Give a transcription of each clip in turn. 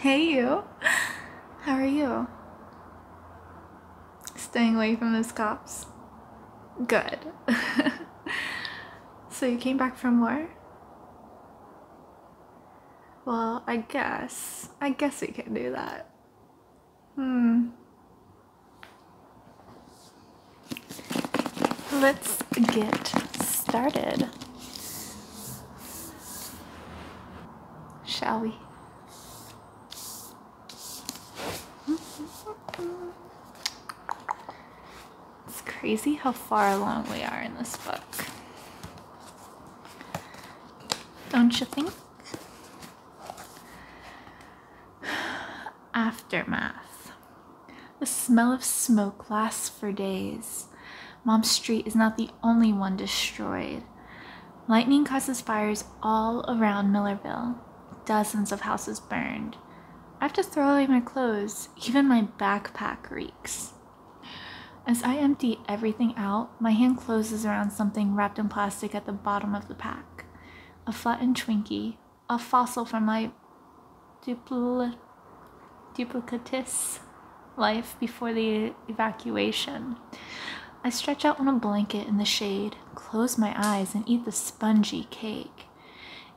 Hey you, how are you? Staying away from those cops? Good. So you came back from war? Well, I guess we can do that. Let's get started. Shall we? It's crazy how far along we are in this book. Don't you think? Aftermath. The smell of smoke lasts for days. Mom's street is not the only one destroyed. Lightning causes fires all around Millerville. Dozens of houses burned. I have to throw away my clothes. Even my backpack reeks. As I empty everything out, my hand closes around something wrapped in plastic at the bottom of the pack. A flattened Twinkie, a fossil from my duplicitous life before the evacuation. I stretch out on a blanket in the shade, close my eyes, and eat the spongy cake.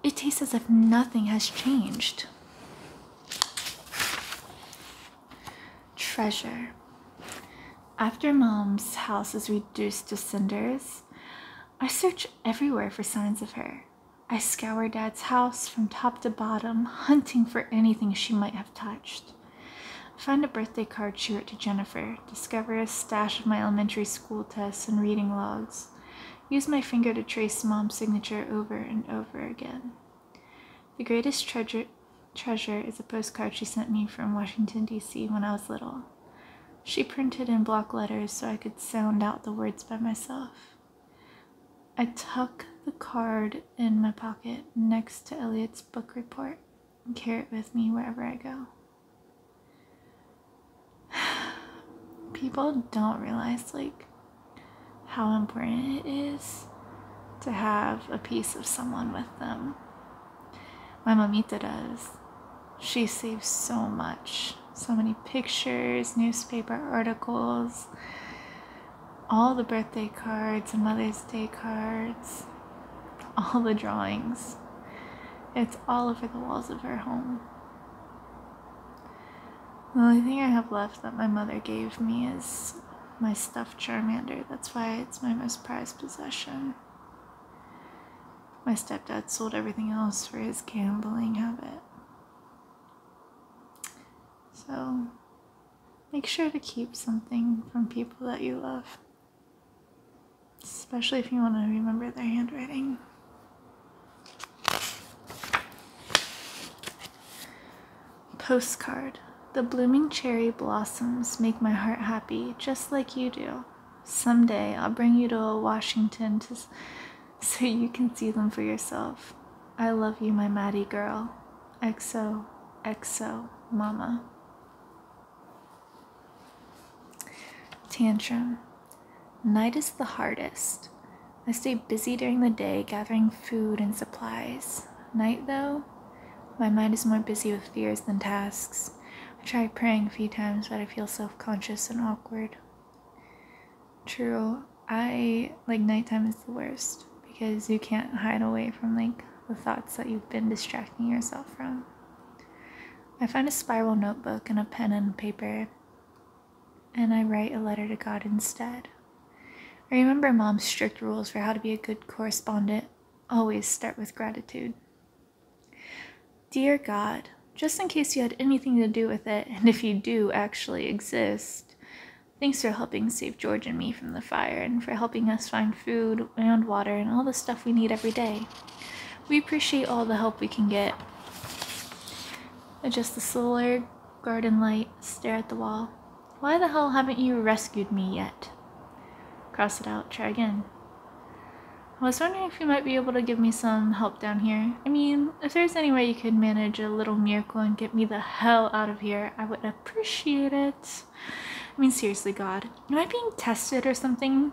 It tastes as if nothing has changed. Treasure. After Mom's house is reduced to cinders, I search everywhere for signs of her. I scour Dad's house from top to bottom, hunting for anything she might have touched. I find a birthday card she wrote to Jennifer, discover a stash of my elementary school tests and reading logs, use my finger to trace Mom's signature over and over again. The greatest treasure is a postcard she sent me from Washington, D.C. when I was little. She printed in block letters so I could sound out the words by myself. I tuck the card in my pocket next to Elliot's book report and carry it with me wherever I go. People don't realize how important it is to have a piece of someone with them. My mamita does. She saves so much. So many pictures, newspaper articles, all the birthday cards and Mother's Day cards, all the drawings. It's all over the walls of her home. The only thing I have left that my mother gave me is my stuffed Charmander. That's why it's my most prized possession. My stepdad sold everything else for his gambling habit. So, make sure to keep something from people that you love. Especially if you want to remember their handwriting. Postcard. The blooming cherry blossoms make my heart happy, just like you do. Someday I'll bring you to Washington so you can see them for yourself. I love you, my Maddie girl. XO, XO, Mama. Tantrum. Night is the hardest. I stay busy during the day gathering food and supplies. Night, though, my mind is more busy with fears than tasks. I tried praying a few times, but I feel self-conscious and awkward. True, nighttime is the worst because you can't hide away from the thoughts that you've been distracting yourself from. I find a spiral notebook and a pen and paper, and I write a letter to God instead. I remember Mom's strict rules for how to be a good correspondent. Always start with gratitude. Dear God, just in case you had anything to do with it, and if you do actually exist, thanks for helping save George and me from the fire, and for helping us find food and water and all the stuff we need every day. We appreciate all the help we can get. Adjust the solar garden light, stare at the wall. Why the hell haven't you rescued me yet? Cross it out, try again. I was wondering if you might be able to give me some help down here. I mean, if there's any way you could manage a little miracle and get me the hell out of here, I would appreciate it. I mean, seriously, God, am I being tested or something?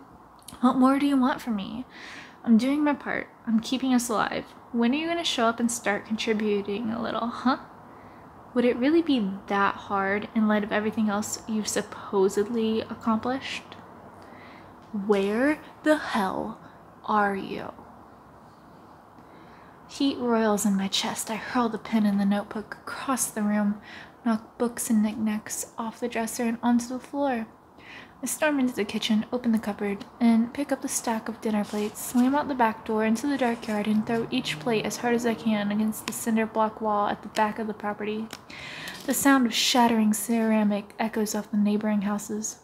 What more do you want from me? I'm doing my part. I'm keeping us alive. When are you going to show up and start contributing a little, huh? Would it really be that hard in light of everything else you've supposedly accomplished? Where the hell are you? Heat roils in my chest. I hurl the pen and the notebook across the room, knock books and knickknacks off the dresser and onto the floor. I storm into the kitchen, open the cupboard, and pick up the stack of dinner plates, slam out the back door into the dark yard, and throw each plate as hard as I can against the cinder block wall at the back of the property. The sound of shattering ceramic echoes off the neighboring houses.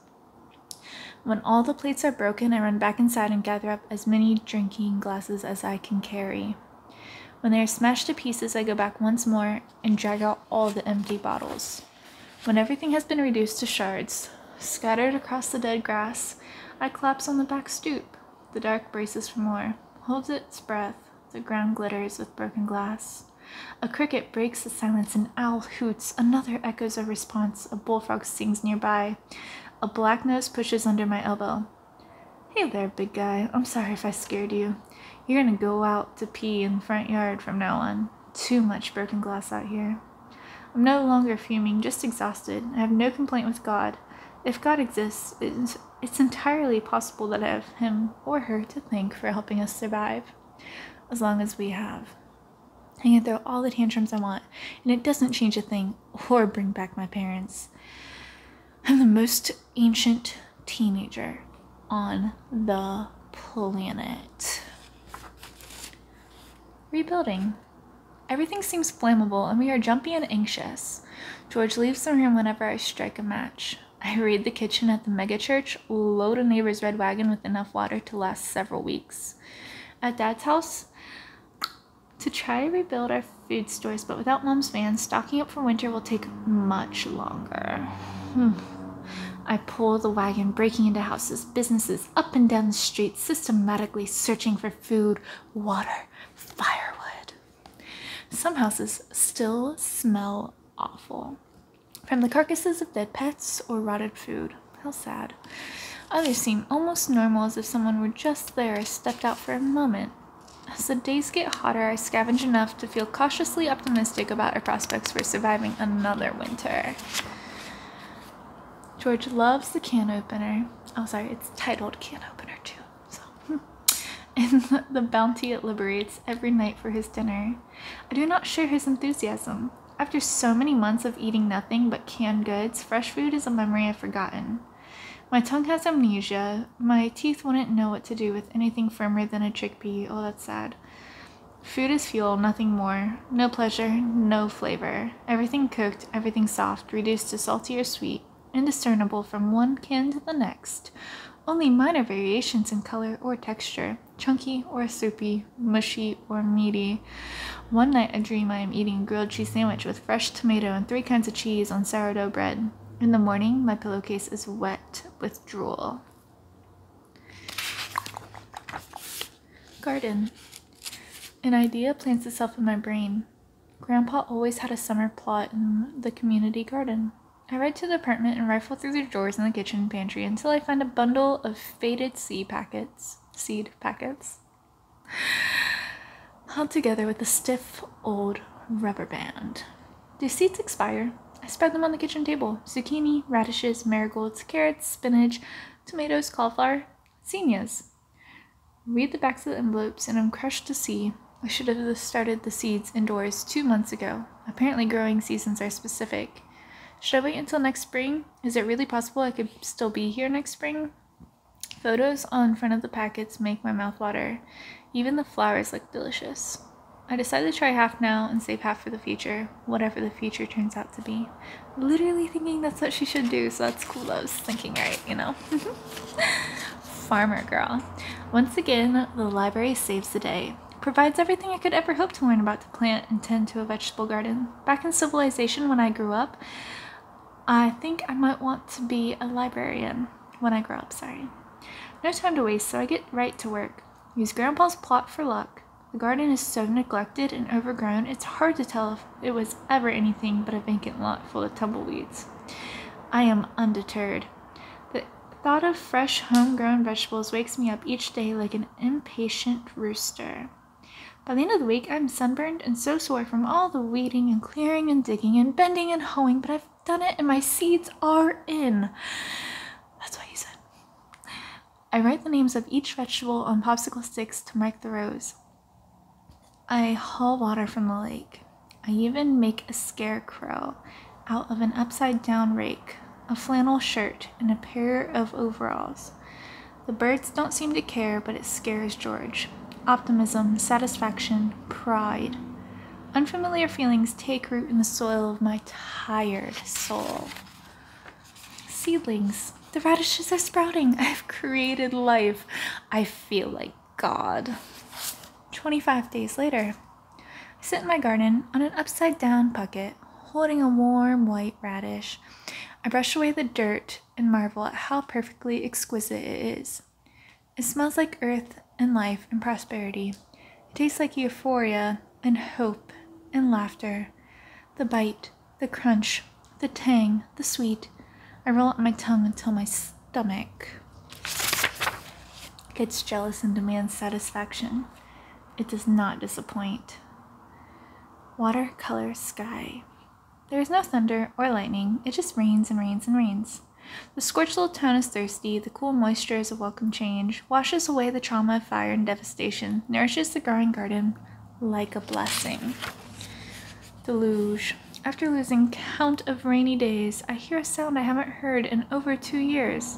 When all the plates are broken, I run back inside and gather up as many drinking glasses as I can carry. When they are smashed to pieces, I go back once more and drag out all the empty bottles. When everything has been reduced to shards, scattered across the dead grass, I collapse on the back stoop. The dark braces for more, holds its breath. The ground glitters with broken glass. A cricket breaks the silence, an owl hoots, another echoes a response, a bullfrog sings nearby. A black nose pushes under my elbow. Hey there, big guy. I'm sorry if I scared you. You're gonna go out to pee in the front yard from now on. Too much broken glass out here. I'm no longer fuming, just exhausted. I have no complaint with God. If God exists, it's entirely possible that I have him or her to thank for helping us survive. As long as we have. I can throw all the tantrums I want, and it doesn't change a thing or bring back my parents. I'm the most ancient teenager on the planet. Rebuilding. Everything seems flammable, and we are jumpy and anxious. George leaves the room whenever I strike a match. I raid the kitchen at the megachurch, load a neighbor's red wagon with enough water to last several weeks. At Dad's house, to try to rebuild our food stores, but without Mom's van, stocking up for winter will take much longer. I pull the wagon, breaking into houses, businesses, up and down the street, systematically searching for food, water, firewood. Some houses still smell awful. From the carcasses of dead pets or rotted food. How sad. Others seem almost normal, as if someone were just there or stepped out for a moment. As the days get hotter, I scavenge enough to feel cautiously optimistic about our prospects for surviving another winter. George loves the can opener. Oh, sorry, it's titled Can Opener too. So, and the bounty it liberates every night for his dinner. I do not share his enthusiasm. After so many months of eating nothing but canned goods, fresh food is a memory I've forgotten. My tongue has amnesia. My teeth wouldn't know what to do with anything firmer than a chickpea. Oh, that's sad. Food is fuel, nothing more. No pleasure, no flavor. Everything cooked, everything soft, reduced to salty or sweet, indiscernible from one can to the next. Only minor variations in color or texture, chunky or soupy, mushy or meaty. One night I dream I am eating a grilled cheese sandwich with fresh tomato and 3 kinds of cheese on sourdough bread. In the morning, my pillowcase is wet with drool. Garden. An idea plants itself in my brain. Grandpa always had a summer plot in the community garden. I ride to the apartment and rifle through the drawers in the kitchen pantry until I find a bundle of faded seed packets, held together with a stiff old rubber band. Do seeds expire? I spread them on the kitchen table. Zucchini, radishes, marigolds, carrots, spinach, tomatoes, cauliflower, zinnias. Read the backs of the envelopes and I'm crushed to see I should have started the seeds indoors 2 months ago. Apparently growing seasons are specific. Should I wait until next spring? Is it really possible I could still be here next spring? Photos on front of the packets make my mouth water. Even the flowers look delicious. I decided to try half now and save half for the future, whatever the future turns out to be. Literally thinking that's what she should do, so that's cool. I was thinking right, you know. Farmer girl. Once again, the library saves the day. Provides everything I could ever hope to learn about to plant and tend to a vegetable garden. Back in civilization when I grew up, I think I might want to be a librarian when I grow up, No time to waste, so I get right to work. Use Grandpa's plot for luck. The garden is so neglected and overgrown, it's hard to tell if it was ever anything but a vacant lot full of tumbleweeds. I am undeterred. The thought of fresh, homegrown vegetables wakes me up each day like an impatient rooster. By the end of the week, I'm sunburned and so sore from all the weeding and clearing and digging and bending and hoeing, but I've done it and my seeds are in. That's what he said. I write the names of each vegetable on popsicle sticks to mark the rows. I haul water from the lake. I even make a scarecrow out of an upside-down rake, a flannel shirt, and a pair of overalls. The birds don't seem to care, but it scares George. Optimism, satisfaction, pride. Unfamiliar feelings take root in the soil of my tired soul. Seedlings. The radishes are sprouting. I've created life. I feel like God. 25 days later, I sit in my garden on an upside-down bucket, holding a warm white radish. I brush away the dirt and marvel at how perfectly exquisite it is. It smells like earth and life and prosperity. It tastes like euphoria and hope and laughter. The bite, the crunch, the tang, the sweet. I roll up my tongue until my stomach gets jealous and demands satisfaction. It does not disappoint. Watercolor sky. There is no thunder or lightning. It just rains and rains and rains. The scorched little town is thirsty. The cool moisture is a welcome change. Washes away the trauma of fire and devastation. Nourishes the growing garden like a blessing. Deluge. After losing count of rainy days, I hear a sound I haven't heard in over 2 years.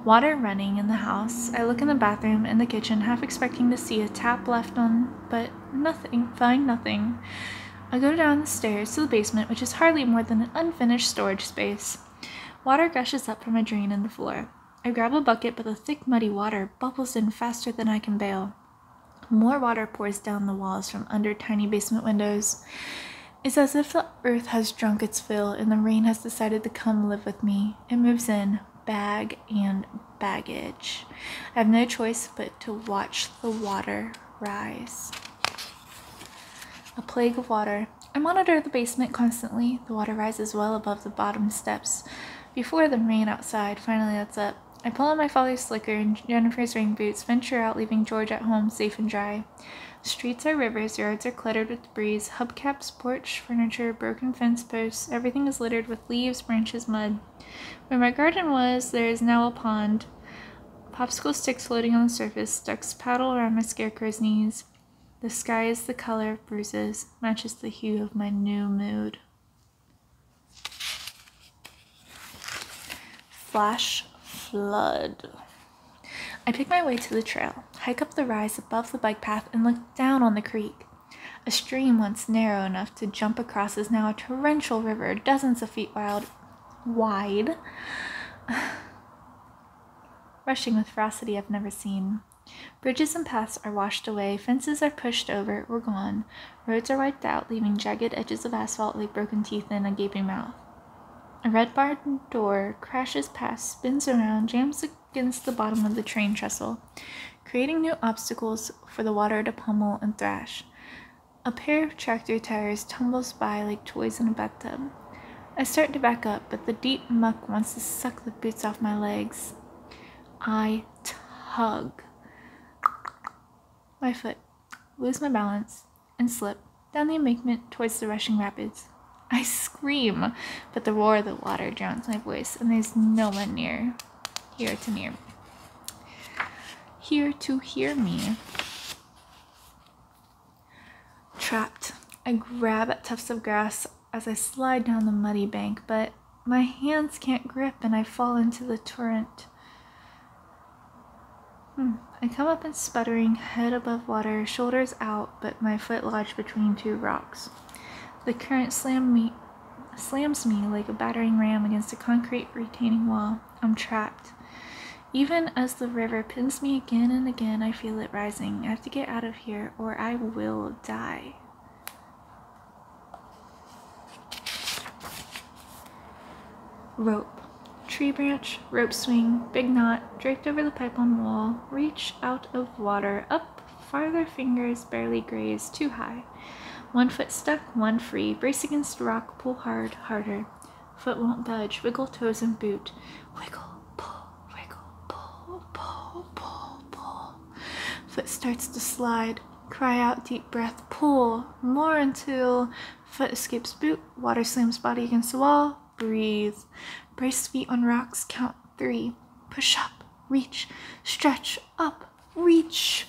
Water running in the house. I look in the bathroom and the kitchen, half expecting to see a tap left on, but nothing. Find nothing. I go down the stairs to the basement, which is hardly more than an unfinished storage space. Water gushes up from a drain in the floor. I grab a bucket, but the thick, muddy water bubbles in faster than I can bail. More water pours down the walls from under tiny basement windows. It's as if the earth has drunk its fill and the rain has decided to come live with me. It moves in, bag and baggage. I have no choice but to watch the water rise. A plague of water. I monitor the basement constantly. The water rises well above the bottom steps. Before the rain outside finally lets up, I pull on my father's slicker and Jennifer's rain boots, venture out, leaving George at home safe and dry. Streets are rivers, yards are cluttered with debris, hubcaps, porch, furniture, broken fence posts. Everything is littered with leaves, branches, mud. Where my garden was, there is now a pond. Popsicle sticks floating on the surface, ducks paddle around my scarecrow's knees. The sky is the color of bruises, matches the hue of my new mood. Flash flood. I pick my way to the trail, hike up the rise above the bike path, and look down on the creek. A stream once narrow enough to jump across is now a torrential river, dozens of feet wide, rushing with ferocity I've never seen. Bridges and paths are washed away, fences are pushed over or gone, roads are wiped out, leaving jagged edges of asphalt like broken teeth in a gaping mouth. A red barn door crashes past, spins around, jams against the bottom of the train trestle, creating new obstacles for the water to pummel and thrash. A pair of tractor tires tumbles by like toys in a bathtub. I start to back up, but the deep muck wants to suck the boots off my legs. I tug my foot, lose my balance, and slip down the embankment towards the rushing rapids. I scream, but the roar of the water drowns my voice, and there's no one here to hear me. Trapped. I grab at tufts of grass as I slide down the muddy bank, but my hands can't grip and I fall into the torrent. I come up and sputtering, head above water, shoulders out, but my foot lodged between two rocks. The current slams me like a battering ram against a concrete retaining wall. I'm trapped. Even as the river pins me again and again, I feel it rising. I have to get out of here or I will die. Rope. Tree branch, rope swing, big knot, draped over the pipe on wall, reach out of water, up, farther fingers barely graze, too high. One foot stuck, one free, brace against rock, pull hard, harder. Foot won't budge, wiggle toes and boot. Wiggle, pull, pull, pull. Foot starts to slide. Cry out, deep breath, pull more until foot escapes boot, water slams body against the wall, breathe. Brace feet on rocks, count 3. Push up, reach, stretch, up, reach.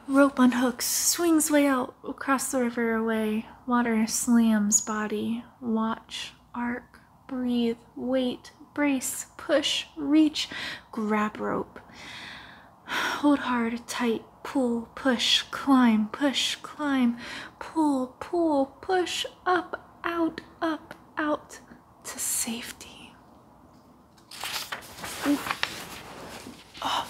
Rope unhooks, swings way out, across the river away. Water slams body, watch, arc, breathe, wait, brace, push, reach, grab rope. Hold hard, tight, pull, push, climb, pull, push, up, out, to safety. Oh.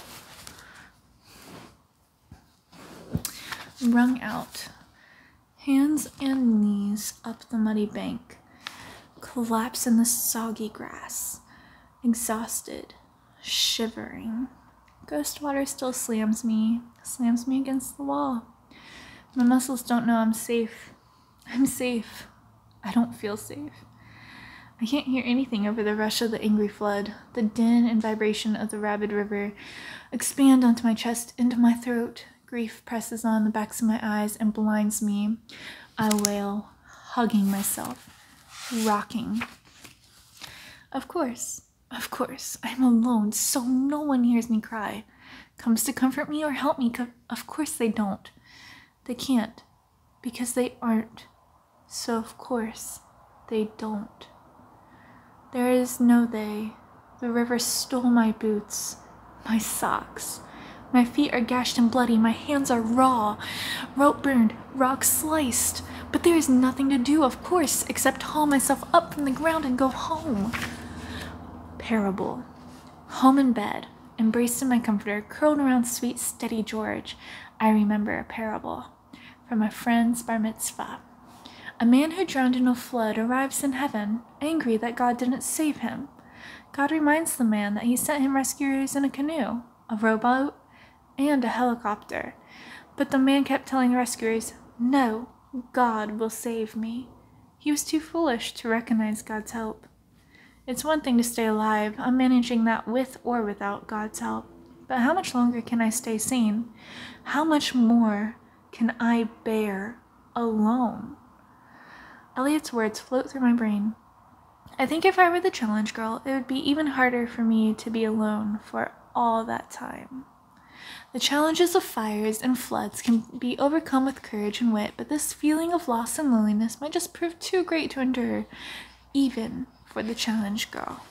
Wrung out, hands and knees up the muddy bank, collapse in the soggy grass, exhausted, shivering. Ghost water still slams me against the wall. My muscles don't know I'm safe. I'm safe. I don't feel safe. I can't hear anything over the rush of the angry flood. The din and vibration of the rabid river expand onto my chest, into my throat. Grief presses on the backs of my eyes and blinds me. I wail, hugging myself, rocking. Of course, I'm alone, so no one hears me cry. Comes to comfort me or help me. Of course they don't. They can't, because they aren't. So of course they don't. There is no they. The river stole my boots, my socks. My feet are gashed and bloody, my hands are raw, rope burned, rock sliced. But there is nothing to do, of course, except haul myself up from the ground and go home. Parable. Home in bed, embraced in my comforter, curled around sweet, steady George. I remember a parable from a friend's bar mitzvah. A man who drowned in a flood arrives in heaven, angry that God didn't save him. God reminds the man that he sent him rescuers in a canoe, a rowboat, and a helicopter. But the man kept telling the rescuers, "No, God will save me." He was too foolish to recognize God's help. It's one thing to stay alive. I'm managing that with or without God's help. But how much longer can I stay sane? How much more can I bear alone? Elliot's words float through my brain. I think if I were the challenge girl, it would be even harder for me to be alone for all that time. The challenges of fires and floods can be overcome with courage and wit, but this feeling of loss and loneliness might just prove too great to endure, even for the challenge girl.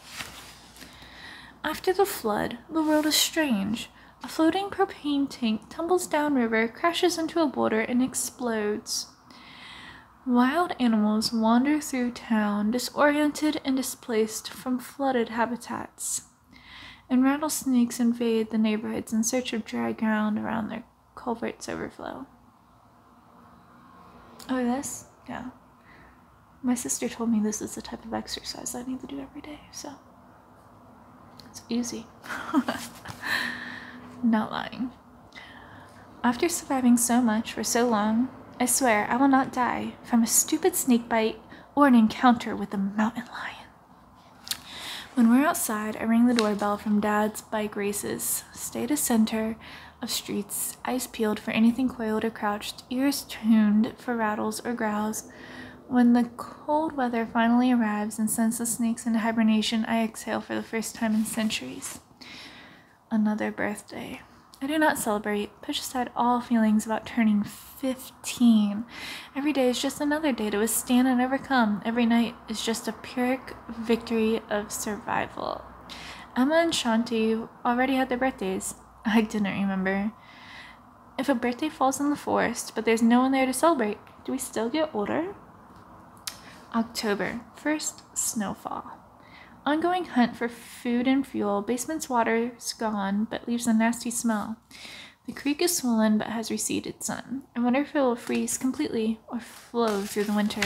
After the flood, the world is strange. A floating propane tank tumbles downriver, crashes into a boulder, and explodes. Wild animals wander through town, disoriented and displaced from flooded habitats. And rattlesnakes invade the neighborhoods in search of dry ground around their culverts overflow. Oh, this? Yeah. My sister told me this is the type of exercise I need to do every day, so it's easy. Not lying. After surviving so much for so long, I swear I will not die from a stupid snake bite or an encounter with a mountain lion. When we're outside, I ring the doorbell from Dad's bike races. Stay to center of streets, eyes peeled for anything coiled or crouched, ears tuned for rattles or growls. When the cold weather finally arrives and sends the snakes into hibernation, I exhale for the first time in centuries. Another birthday. I do not celebrate, push aside all feelings about turning 15. Every day is just another day to withstand and overcome. Every night is just a Pyrrhic victory of survival. Emma and Shanti already had their birthdays. I didn't remember. If a birthday falls in the forest, but there's no one there to celebrate, do we still get older? October, first snowfall. Ongoing hunt for food and fuel. Basement's water's gone, but leaves a nasty smell. The creek is swollen, but has receded some. I wonder if it will freeze completely or flow through the winter.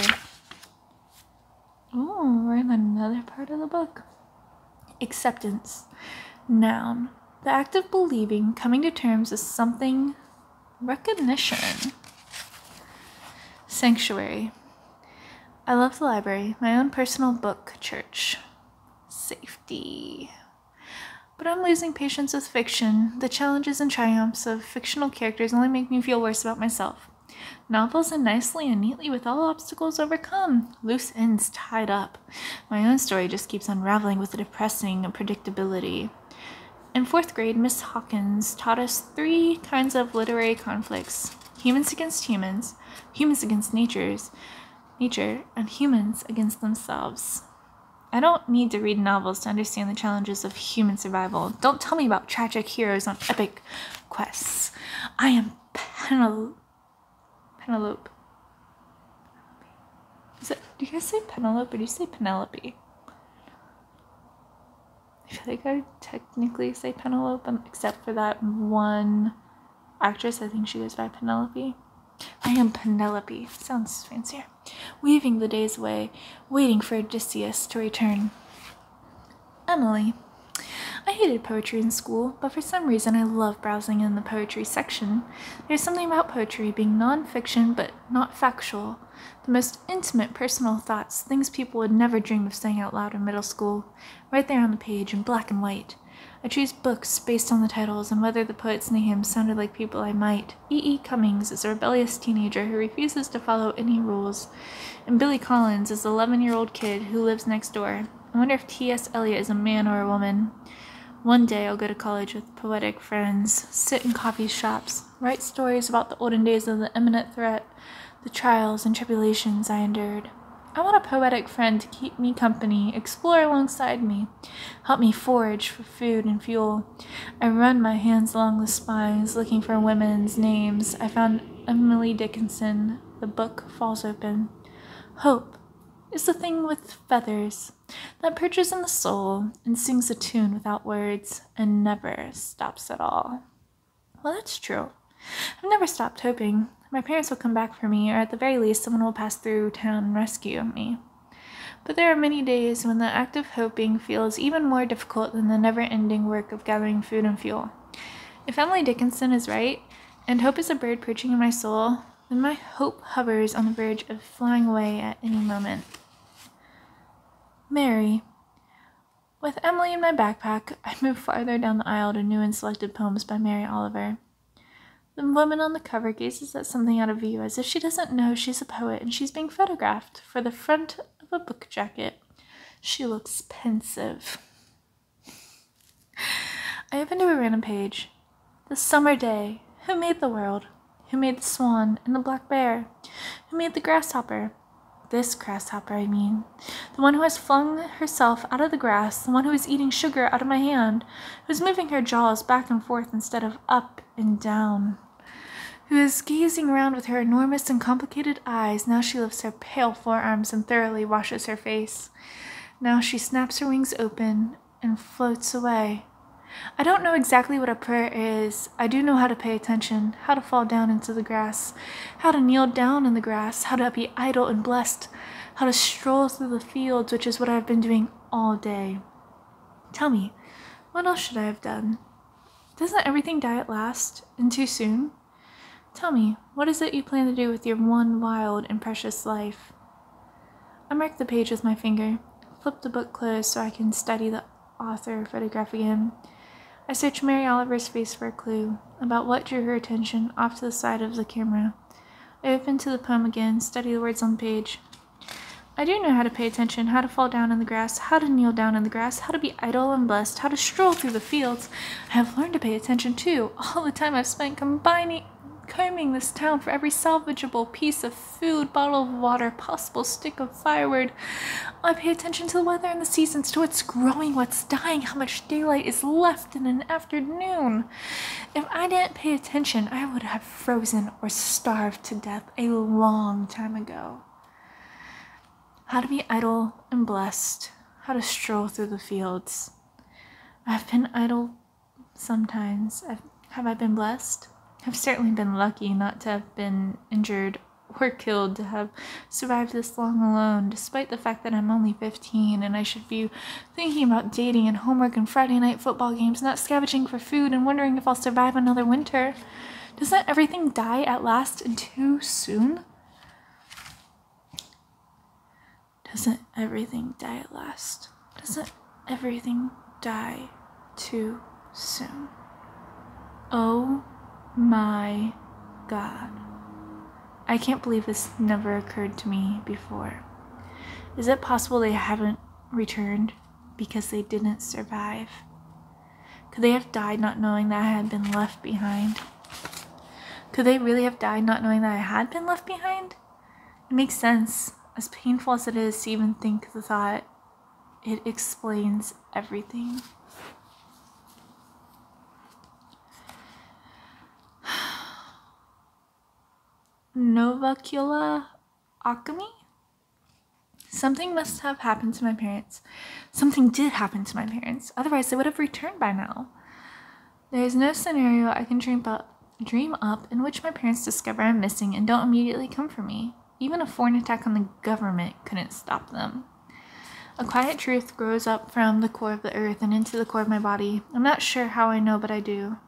Oh, we're in another part of the book. Acceptance. Noun. The act of believing, coming to terms with something. Recognition. Sanctuary. I love the library, my own personal book church. Safety. But I'm losing patience with fiction. The challenges and triumphs of fictional characters only make me feel worse about myself. Novels end nicely and neatly with all obstacles overcome, loose ends tied up. My own story just keeps unraveling with a depressing predictability. In 4th grade, Miss Hawkins taught us 3 kinds of literary conflicts: humans against humans against nature, and humans against themselves. I don't need to read novels to understand the challenges of human survival. Don't tell me about tragic heroes on epic quests. I am Penelope. Do you guys say Penelope or do you say Penelope? I feel like I technically say Penelope, except for that one actress. I think she goes by Penelope. I am Penelope. Sounds fancier. Weaving the days away, waiting for Odysseus to return. Emily. I hated poetry in school, but for some reason I love browsing in the poetry section. There's something about poetry being non-fiction but not factual. The most intimate personal thoughts, things people would never dream of saying out loud in middle school, right there on the page in black and white. I choose books based on the titles and whether the poet's names sounded like people I might. E. Cummings is a rebellious teenager who refuses to follow any rules, and Billy Collins is an 11-year-old kid who lives next door. I wonder if T.S. Eliot is a man or a woman. One day I'll go to college with poetic friends, sit in coffee shops, write stories about the olden days of the imminent threat, the trials and tribulations I endured. I want a poetic friend to keep me company, explore alongside me, help me forage for food and fuel. I run my hands along the spines, looking for women's names. I found Emily Dickinson. The book falls open. Hope is the thing with feathers that perches in the soul and sings a tune without words and never stops at all. Well, that's true. I've never stopped hoping. My parents will come back for me, or at the very least someone will pass through town and rescue me. But there are many days when the act of hoping feels even more difficult than the never-ending work of gathering food and fuel. If Emily Dickinson is right, and hope is a bird perching in my soul, then my hope hovers on the verge of flying away at any moment. Mary. With Emily in my backpack, I move farther down the aisle to new and selected poems by Mary Oliver. The woman on the cover gazes at something out of view as if she doesn't know she's a poet and she's being photographed for the front of a book jacket. She looks pensive. I open to a random page. The summer day. Who made the world? Who made the swan and the black bear? Who made the grasshopper? This grasshopper, I mean. The one who has flung herself out of the grass, the one who is eating sugar out of my hand, who is moving her jaws back and forth instead of up and down, who is gazing around with her enormous and complicated eyes. Now she lifts her pale forearms and thoroughly washes her face. Now she snaps her wings open and floats away. I don't know exactly what a prayer is. I do know how to pay attention, how to fall down into the grass, how to kneel down in the grass, how to be idle and blessed, how to stroll through the fields, which is what I've been doing all day. Tell me, what else should I have done? Doesn't everything die at last, and too soon? Tell me, what is it you plan to do with your one wild and precious life? I mark the page with my finger, flip the book closed so I can study the author photograph again. I search Mary Oliver's face for a clue about what drew her attention off to the side of the camera. I open to the poem again, study the words on the page. I do know how to pay attention, how to fall down in the grass, how to kneel down in the grass, how to be idle and blessed, how to stroll through the fields. I have learned to pay attention too, all the time I've spent combing this town for every salvageable piece of food, bottle of water, possible stick of firewood. I pay attention to the weather and the seasons, to what's growing, what's dying, how much daylight is left in an afternoon. If I didn't pay attention, I would have frozen or starved to death a long time ago. How to be idle and blessed, how to stroll through the fields. I've been idle sometimes. Have I been blessed? I've certainly been lucky not to have been injured or killed, to have survived this long alone, despite the fact that I'm only 15 and I should be thinking about dating and homework and Friday night football games, not scavenging for food and wondering if I'll survive another winter. Doesn't everything die at last and too soon? Doesn't everything die at last? Doesn't everything die too soon. Oh my God. I can't believe this never occurred to me before. Is it possible they haven't returned because they didn't survive? Could they have died not knowing that I had been left behind? Could they really have died not knowing that I had been left behind? It makes sense, as painful as it is to even think the thought. It explains everything. Novacula alchemy? Something must have happened to my parents. Something did happen to my parents. Otherwise, they would have returned by now. There is no scenario I can dream up in which my parents discover I'm missing and don't immediately come for me. Even a foreign attack on the government couldn't stop them. A quiet truth grows up from the core of the earth and into the core of my body. I'm not sure how I know, but I do.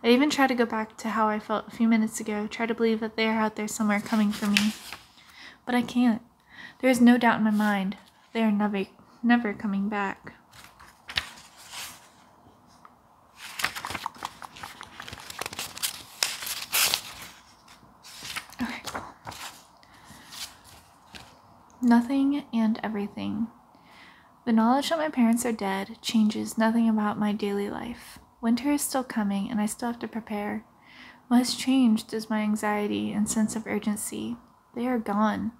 I even try to go back to how I felt a few minutes ago, try to believe that they are out there somewhere coming for me. But I can't. There is no doubt in my mind. They are never coming back. Okay. Nothing and everything. The knowledge that my parents are dead changes nothing about my daily life. Winter is still coming, and I still have to prepare. What has changed is my anxiety and sense of urgency. They are gone.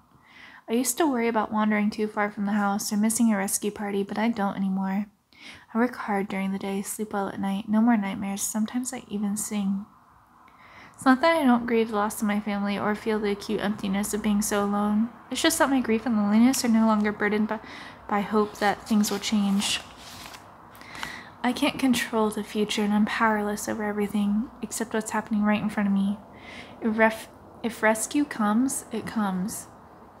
I used to worry about wandering too far from the house or missing a rescue party, but I don't anymore. I work hard during the day, sleep well at night, no more nightmares. Sometimes I even sing. It's not that I don't grieve the loss of my family or feel the acute emptiness of being so alone. It's just that my grief and loneliness are no longer burdened by hope that things will change. I can't control the future, and I'm powerless over everything except what's happening right in front of me. If rescue comes, it comes.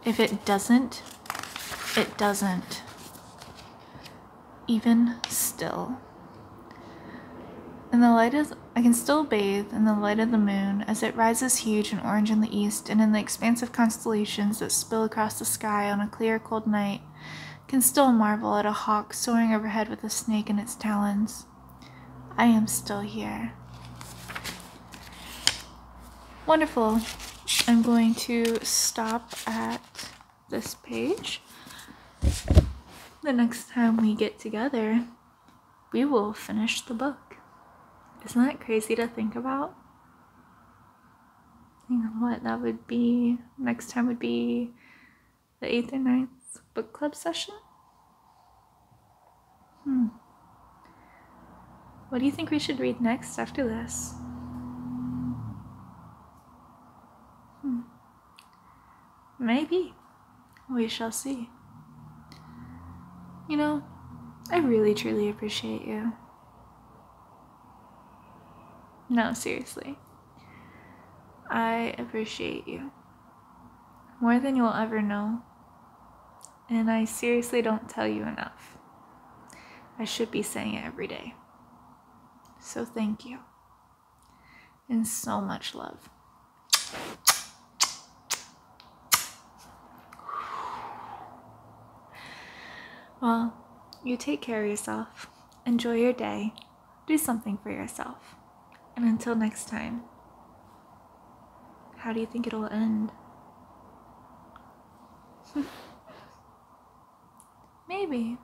If it doesn't, it doesn't. Even still. I can still bathe in the light of the moon as it rises huge and orange in the east, and in the expansive constellations that spill across the sky on a clear, cold night, can still marvel at a hawk soaring overhead with a snake in its talons. I am still here. Wonderful. I'm going to stop at this page. The next time we get together, we will finish the book. Isn't that crazy to think about? You know what that would be? Next time would be the 8th or 9th book club session? What do you think we should read next after this? Maybe. We shall see. You know, I really truly appreciate you. No, seriously. I appreciate you more than you'll ever know. And I seriously don't tell you enough. I should be saying it every day. So thank you. And so much love. Well, you take care of yourself. Enjoy your day. Do something for yourself. And until next time, how do you think it'll end? Maybe.